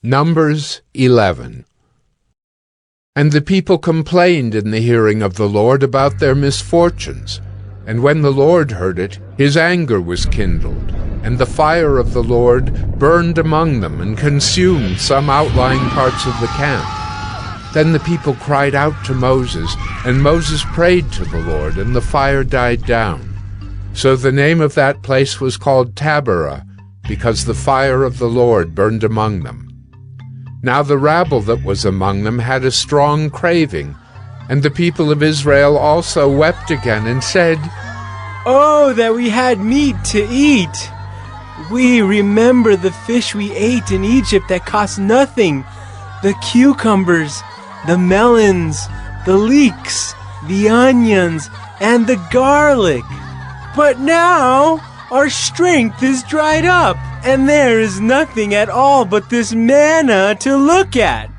Numbers 11. And the people complained in the hearing of the Lord about their misfortunes. And when the Lord heard it, his anger was kindled, and the fire of the Lord burned among them and consumed some outlying parts of the camp. Then the people cried out to Moses, and Moses prayed to the Lord, and the fire died down. So the name of that place was called Taberah, because the fire of the Lord burned among them. Now the rabble that was among them had a strong craving, and the people of Israel also wept again and said, "Oh, that we had meat to eat! We remember the fish we ate in Egypt that cost nothing, the cucumbers, the melons, the leeks, the onions, and the garlic. But now our strength is dried up, and there is nothing at all but this manna to look at."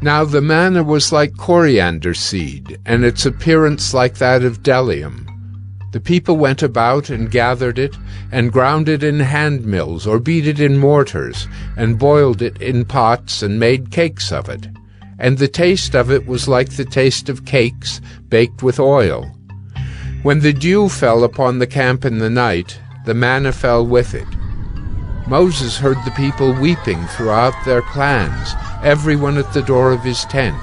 Now the manna was like coriander seed, and its appearance like that of bdellium. The people went about and gathered it, and ground it in hand mills, or beat it in mortars, and boiled it in pots, and made cakes of it. And the taste of it was like the taste of cakes baked with oil. When the dew fell upon the camp in the night, the manna fell with it. Moses heard the people weeping throughout their clans, everyone at the door of his tent.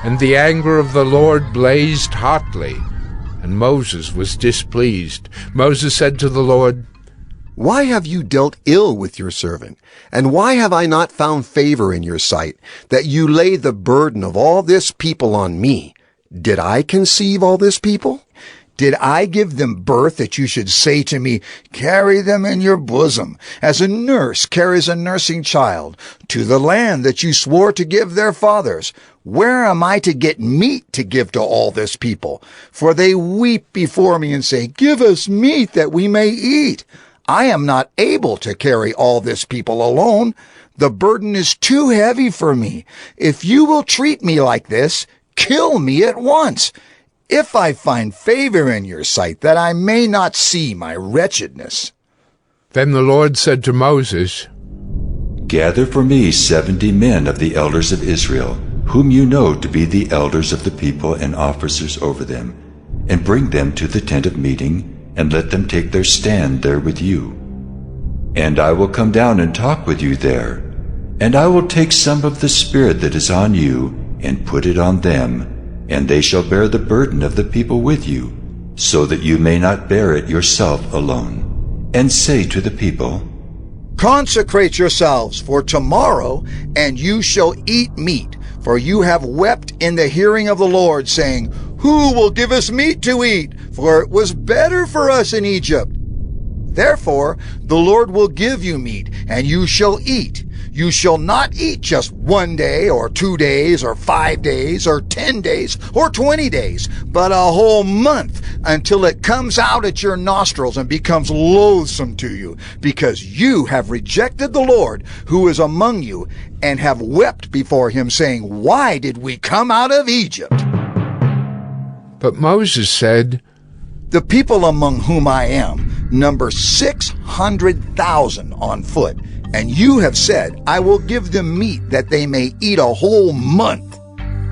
And the anger of the Lord blazed hotly, and Moses was displeased. Moses said to the Lord, "Why have you dealt ill with your servant? And why have I not found favor in your sight, that you lay the burden of all this people on me? Did I conceive all this people? Did I give them birth that you should say to me, 'Carry them in your bosom, as a nurse carries a nursing child, to the land that you swore to give their fathers'? Where am I to get meat to give to all this people? For they weep before me and say, 'Give us meat that we may eat.' I am not able to carry all this people alone. The burden is too heavy for me. If you will treat me like this, kill me at once, if I find favor in your sight, that I may not see my wretchedness." Then the Lord said to Moses, "Gather for me 70 men of the elders of Israel, whom you know to be the elders of the people and officers over them, and bring them to the tent of meeting, and let them take their stand there with you. And I will come down and talk with you there, and I will take some of the Spirit that is on you, and put it on them, and they shall bear the burden of the people with you, so that you may not bear it yourself alone. And say to the people, 'Consecrate yourselves for tomorrow, and you shall eat meat, for you have wept in the hearing of the Lord, saying, Who will give us meat to eat? For it was better for us in Egypt.' Therefore the Lord will give you meat, and you shall eat. You shall not eat just 1 day, or 2 days, or 5 days, or 10 days, or 20 days, but a whole month, until it comes out at your nostrils and becomes loathsome to you, because you have rejected the Lord who is among you, and have wept before him, saying, 'Why did we come out of Egypt?'" But Moses said, "The people among whom I am number 600,000 on foot, and you have said, 'I will give them meat that they may eat a whole month.'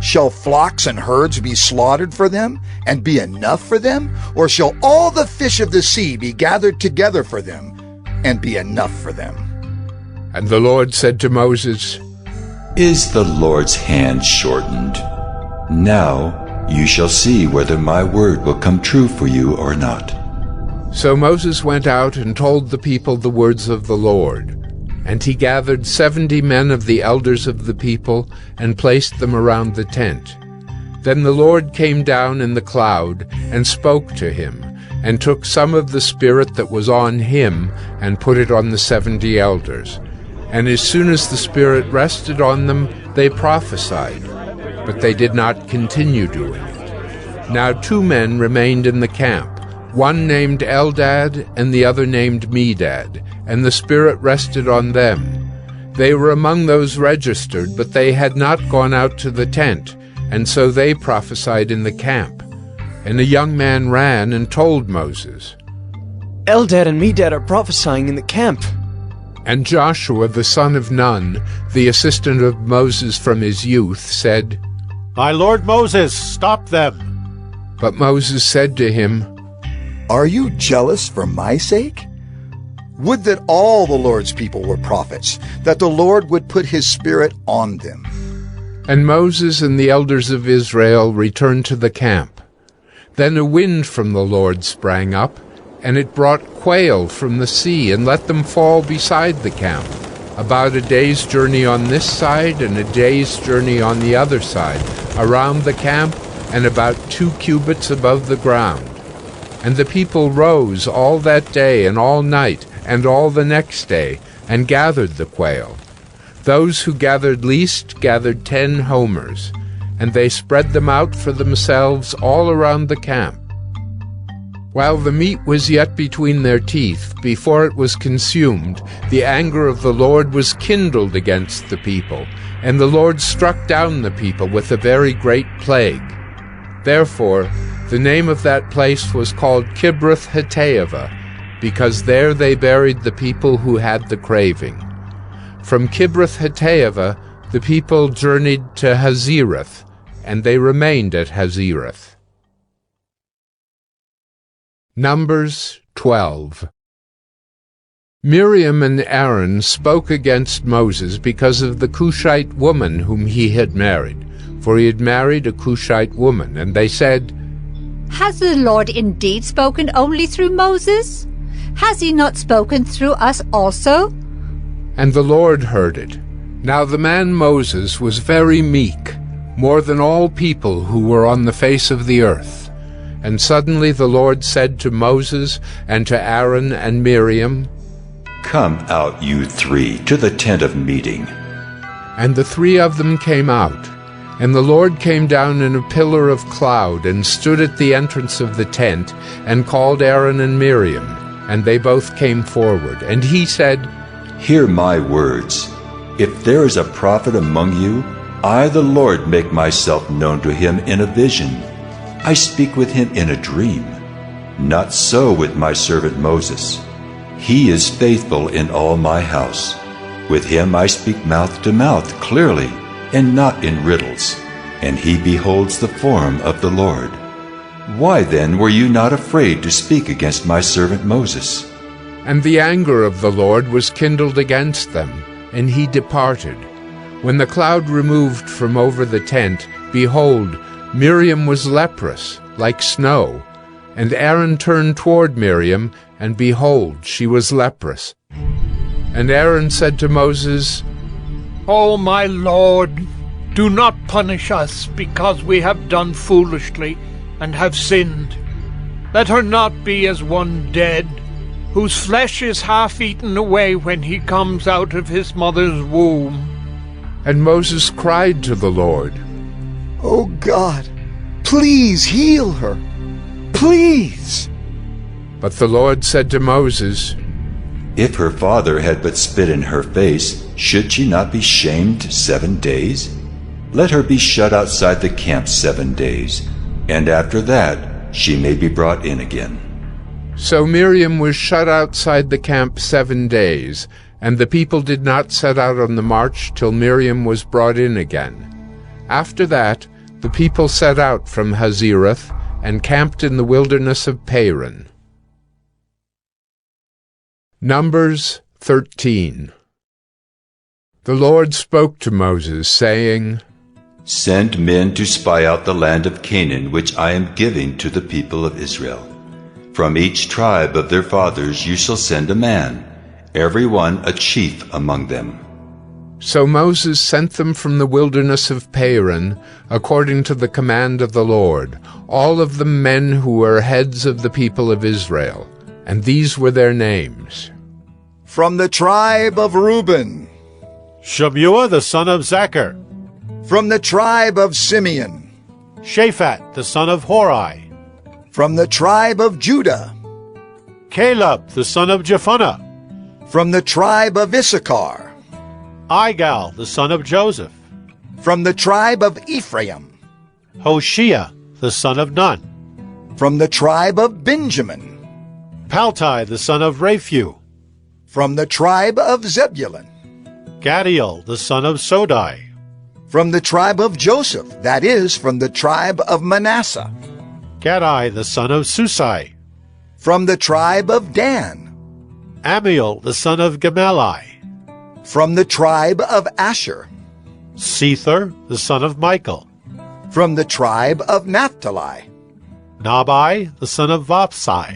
Shall flocks and herds be slaughtered for them, and be enough for them? Or shall all the fish of the sea be gathered together for them, and be enough for them?" And the Lord said to Moses, "Is the Lord's hand shortened? Now you shall see whether my word will come true for you or not." So Moses went out and told the people the words of the Lord. And he gathered 70 men of the elders of the people, and placed them around the tent. Then the Lord came down in the cloud, and spoke to him, and took some of the Spirit that was on him, and put it on the 70 elders. And as soon as the Spirit rested on them, they prophesied, but they did not continue doing it. Now 2 men remained in the camp, one named Eldad, and the other named Medad, and the Spirit rested on them. They were among those registered, but they had not gone out to the tent, and so they prophesied in the camp. And a young man ran and told Moses, "Eldad and Medad are prophesying in the camp." And Joshua the son of Nun, the assistant of Moses from his youth, said, My lord Moses, stop them. But Moses said to him, Are you jealous for my sake? Would that all the Lord's people were prophets, that the Lord would put his spirit on them. And Moses and the elders of Israel returned to the camp. Then a wind from the Lord sprang up, and it brought quail from the sea and let them fall beside the camp, about a day's journey on this side and a day's journey on the other side, around the camp and about 2 cubits above the ground. And the people rose all that day and all night and all the next day, and gathered the quail. Those who gathered least gathered 10 homers, and they spread them out for themselves all around the camp. While the meat was yet between their teeth, before it was consumed, the anger of the Lord was kindled against the people, and the Lord struck down the people with a very great plague. Therefore, the name of that place was called Kibroth-Hattaavah, because there they buried the people who had the craving. From Kibroth-Hattaavah the people journeyed to Hazerath, and they remained at Hazerath. Numbers 12. Miriam and Aaron spoke against Moses because of the Cushite woman whom he had married, for he had married a Cushite woman, and they said, Has the Lord indeed spoken only through Moses? Has he not spoken through us also? And the Lord heard it. Now the man Moses was very meek, more than all people who were on the face of the earth. And suddenly the Lord said to Moses and to Aaron and Miriam, Come out, you 3, to the tent of meeting. And the 3 of them came out. And the Lord came down in a pillar of cloud and stood at the entrance of the tent and called Aaron and Miriam. And they both came forward. And he said, Hear my words. If there is a prophet among you, I, the Lord, make myself known to him in a vision. I speak with him in a dream. Not so with my servant Moses. He is faithful in all my house. With him I speak mouth to mouth clearly, and not in riddles, and he beholds the form of the Lord. Why then were you not afraid to speak against my servant Moses? And the anger of the Lord was kindled against them, and he departed. When the cloud removed from over the tent, behold, Miriam was leprous, like snow. And Aaron turned toward Miriam, and behold, she was leprous. And Aaron said to Moses, O my Lord, do not punish us because we have done foolishly and have sinned. Let her not be as one dead, whose flesh is half eaten away when he comes out of his mother's womb. And Moses cried to the Lord, O God, please heal her. Please. But the Lord said to Moses, If her father had but spit in her face, should she not be shamed 7 days? Let her be shut outside the camp 7 days, and after that she may be brought in again. So Miriam was shut outside the camp 7 days, and the people did not set out on the march till Miriam was brought in again. After that, the people set out from Hazerath and camped in the wilderness of Paran. Numbers 13. The Lord spoke to Moses, saying, Send men to spy out the land of Canaan, which I am giving to the people of Israel. From each tribe of their fathers you shall send a man, every one a chief among them. So Moses sent them from the wilderness of Paran, according to the command of the Lord, all of them men who were heads of the people of Israel, and these were their names. From the tribe of Reuben. Shammua the son of Zachar. From the tribe of Simeon. Shaphat the son of Hori. From the tribe of Judah. Caleb the son of Jephunneh. From the tribe of Issachar. Igal the son of Joseph. From the tribe of Ephraim. Hoshea the son of Nun. From the tribe of Benjamin. Paltai the son of Raphu. From the tribe of Zebulun. Gadiel, the son of Sodai. From the tribe of Joseph, that is, from the tribe of Manasseh. Gadai, the son of Susai. From the tribe of Dan. Amiel, the son of Gemalli. From the tribe of Asher. Sether, the son of Michael. From the tribe of Naphtali. Nabai, the son of Vapsai.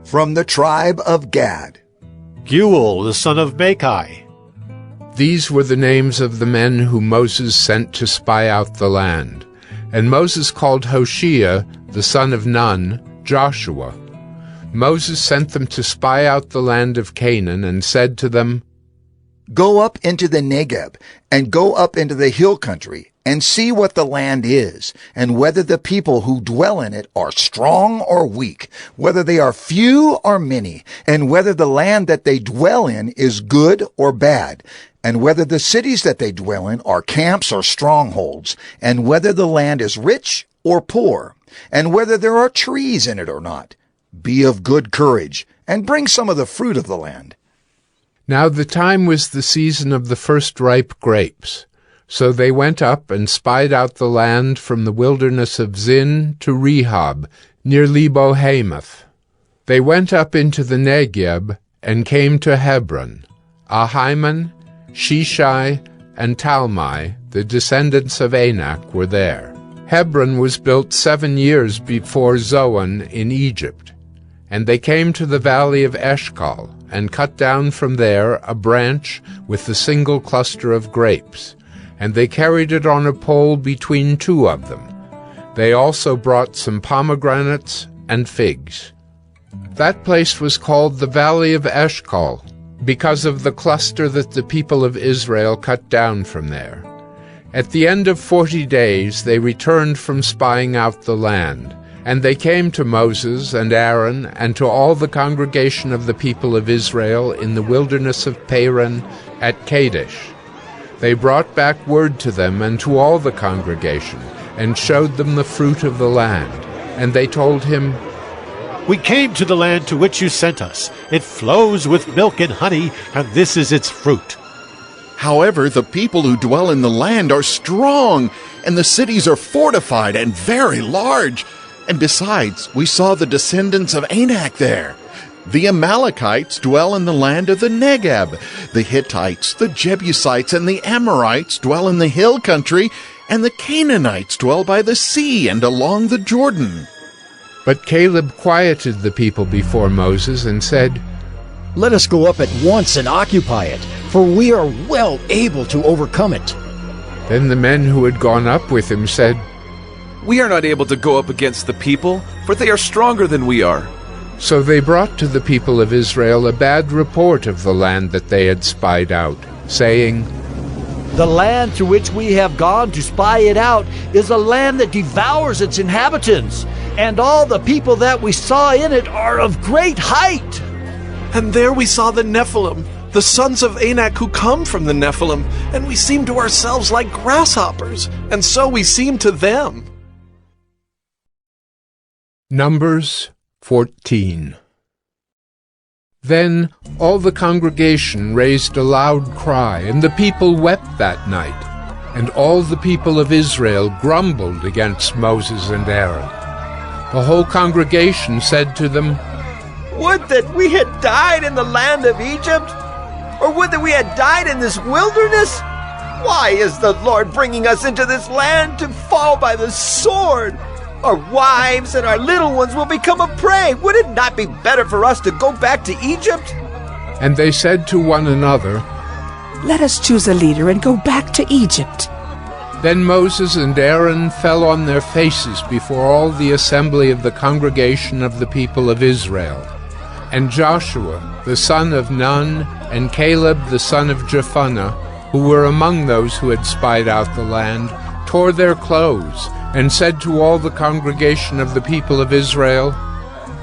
From the tribe of Gad. Guel, the son of Machi. These were the names of the men whom Moses sent to spy out the land. And Moses called Hoshea, the son of Nun, Joshua. Moses sent them to spy out the land of Canaan, and said to them, Go up into the Negeb, and go up into the hill country, and see what the land is, and whether the people who dwell in it are strong or weak, whether they are few or many, and whether the land that they dwell in is good or bad, and whether the cities that they dwell in are camps or strongholds, and whether the land is rich or poor, and whether there are trees in it or not. Be of good courage, and bring some of the fruit of the land. Now the time was the season of the first ripe grapes. So they went up and spied out the land from the wilderness of Zin to Rehob, near Lebo-Hamath. They went up into the Negeb and came to Hebron. Ahiman, Shishai, and Talmai, the descendants of Anak, were there. Hebron was built 7 years before Zoan in Egypt. And they came to the valley of Eshcol, and cut down from there a branch with the single cluster of grapes, and they carried it on a pole between 2 of them. They also brought some pomegranates and figs. That place was called the Valley of Eshcol, because of the cluster that the people of Israel cut down from there. At the end of 40 days they returned from spying out the land, and they came to Moses and Aaron and to all the congregation of the people of Israel in the wilderness of Paran at Kadesh. They brought back word to them and to all the congregation, and showed them the fruit of the land. And they told him, We came to the land to which you sent us. It flows with milk and honey, and this is its fruit. However, the people who dwell in the land are strong, and the cities are fortified and very large. And besides, we saw the descendants of Anak there. The Amalekites dwell in the land of the Negeb. The Hittites, the Jebusites, and the Amorites dwell in the hill country, and the Canaanites dwell by the sea and along the Jordan. But Caleb quieted the people before Moses and said, Let us go up at once and occupy it, for we are well able to overcome it. Then the men who had gone up with him said, We are not able to go up against the people, for they are stronger than we are. So they brought to the people of Israel a bad report of the land that they had spied out, saying, The land through which we have gone to spy it out is a land that devours its inhabitants, and all the people that we saw in it are of great height. And there we saw the Nephilim, the sons of Anak who come from the Nephilim, and we seemed to ourselves like grasshoppers, and so we seemed to them. Numbers 14. Then all the congregation raised a loud cry, and the people wept that night. And all the people of Israel grumbled against Moses and Aaron. The whole congregation said to them, Would that we had died in the land of Egypt, or would that we had died in this wilderness? Why is the Lord bringing us into this land to fall by the sword? Our wives and our little ones will become a prey. Would it not be better for us to go back to Egypt? And they said to one another, Let us choose a leader and go back to Egypt. Then Moses and Aaron fell on their faces before all the assembly of the congregation of the people of Israel. And Joshua, the son of Nun, and Caleb, the son of Jephunneh, who were among those who had spied out the land, tore their clothes, and said to all the congregation of the people of Israel,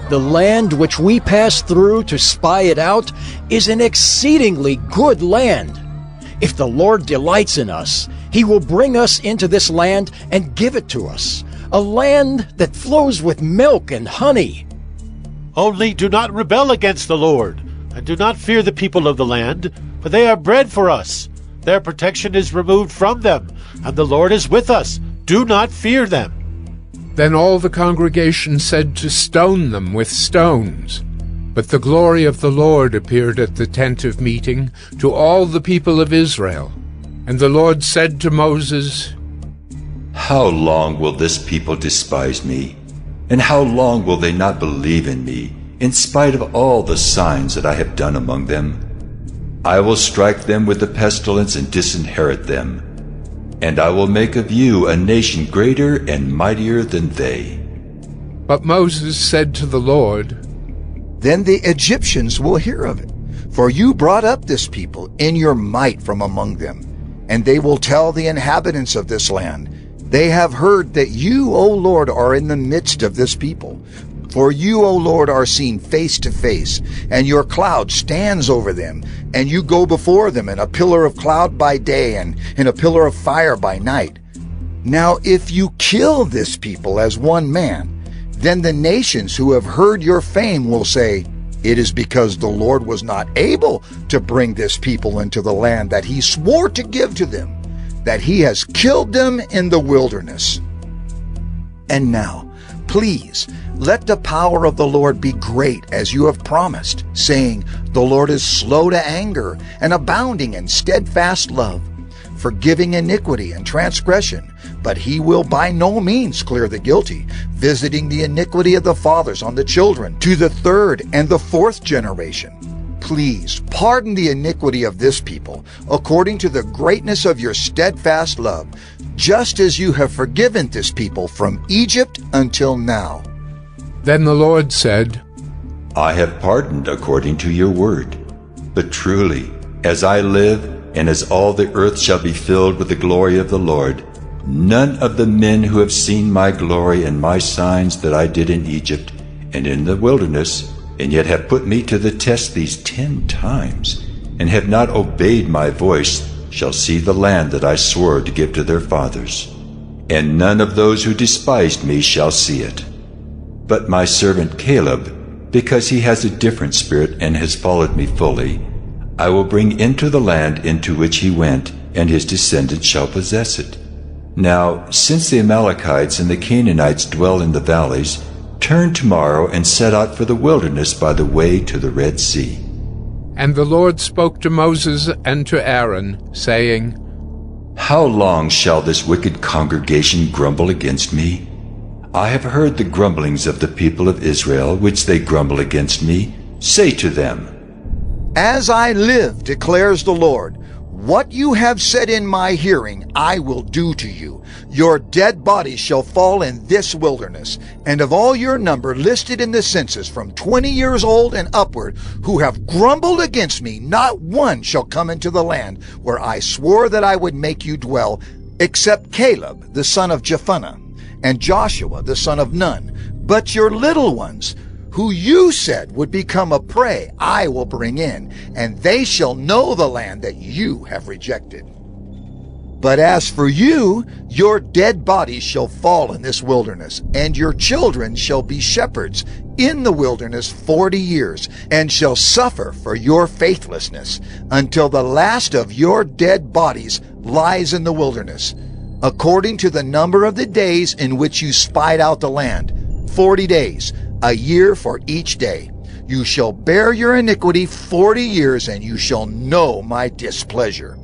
The land which we passed through to spy it out is an exceedingly good land. If the Lord delights in us, he will bring us into this land and give it to us, a land that flows with milk and honey. Only do not rebel against the Lord, And do not fear the people of the land, for they are bread for us. Their protection is removed from them, and the Lord is with us. Do not fear them. Then all the congregation said to stone them with stones. But the glory of the Lord appeared at the tent of meeting to all the people of Israel. And the Lord said to Moses, How long will this people despise me? And how long will they not believe in me, in spite of all the signs that I have done among them? I will strike them with the pestilence and disinherit them. And I will make of you a nation greater and mightier than they. But Moses said to the Lord, Then the Egyptians will hear of it, for you brought up this people in your might from among them. And they will tell the inhabitants of this land, They have heard that you, O Lord, are in the midst of this people. For you, O Lord, are seen face to face, and your cloud stands over them, and you go before them in a pillar of cloud by day and in a pillar of fire by night. Now if you kill this people as one man, then the nations who have heard your fame will say, It is because the Lord was not able to bring this people into the land that he swore to give to them, that he has killed them in the wilderness. And now, please, let the power of the Lord be great as you have promised, saying, The Lord is slow to anger and abounding in steadfast love, forgiving iniquity and transgression, but he will by no means clear the guilty, visiting the iniquity of the fathers on the children to the third and the fourth generation. Please pardon the iniquity of this people according to the greatness of your steadfast love, just as you have forgiven this people from Egypt until now. Then the Lord said, I have pardoned according to your word. But truly, as I live, and as all the earth shall be filled with the glory of the Lord, none of the men who have seen my glory and my signs that I did in Egypt and in the wilderness, and yet have put me to the test these 10 times, and have not obeyed my voice, shall see the land that I swore to give to their fathers. And none of those who despised me shall see it. But my servant Caleb, because he has a different spirit and has followed me fully, I will bring into the land into which he went, and his descendants shall possess it. Now, since the Amalekites and the Canaanites dwell in the valleys, turn tomorrow and set out for the wilderness by the way to the Red Sea. And the Lord spoke to Moses and to Aaron, saying, How long shall this wicked congregation grumble against me? I have heard the grumblings of the people of Israel, which they grumble against me. Say to them, As I live, declares the Lord, what you have said in my hearing I will do to you. Your dead bodies shall fall in this wilderness, and of all your number listed in the census from 20 years old and upward, who have grumbled against me, not one shall come into the land where I swore that I would make you dwell, except Caleb the son of Jephunneh, and Joshua the son of Nun. But your little ones, who you said would become a prey, I will bring in, and they shall know the land that you have rejected. But as for you, your dead bodies shall fall in this wilderness, and your children shall be shepherds in the wilderness 40 years, and shall suffer for your faithlessness, until the last of your dead bodies lies in the wilderness, according to the number of the days in which you spied out the land, 40 days, a year for each day. You shall bear your iniquity 40 years, and you shall know my displeasure.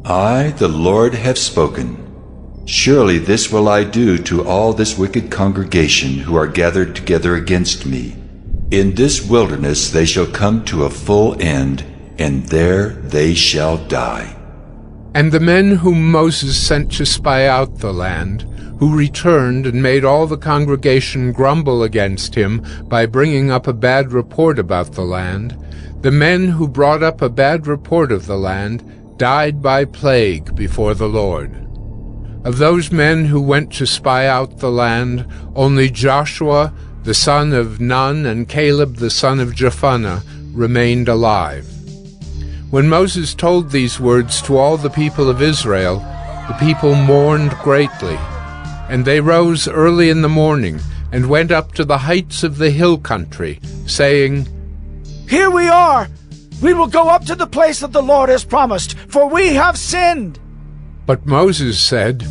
I, the Lord, have spoken. Surely this will I do to all this wicked congregation who are gathered together against me. In this wilderness they shall come to a full end, and there they shall die. And the men whom Moses sent to spy out the land, who returned and made all the congregation grumble against him by bringing up a bad report about the land, the men who brought up a bad report of the land died by plague before the Lord. Of those men who went to spy out the land, only Joshua the son of Nun and Caleb the son of Jephunneh remained alive. When Moses told these words to all the people of Israel, the people mourned greatly. And they rose early in the morning and went up to the heights of the hill country, saying, Here we are! We will go up to the place that the Lord has promised, for we have sinned. But Moses said,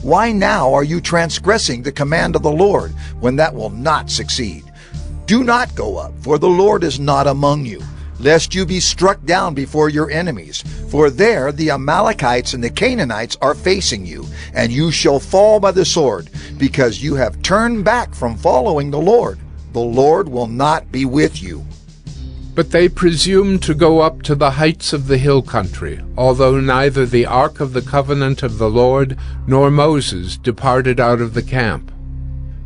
Why now are you transgressing the command of the Lord, when that will not succeed? Do not go up, for the Lord is not among you, lest you be struck down before your enemies. For there the Amalekites and the Canaanites are facing you, and you shall fall by the sword, because you have turned back from following the Lord. The Lord will not be with you. But they presumed to go up to the heights of the hill country, although neither the ark of the covenant of the Lord nor Moses departed out of the camp.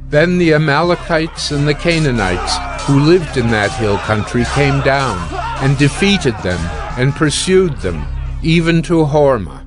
Then the Amalekites and the Canaanites who lived in that hill country came down and defeated them and pursued them, even to Hormah.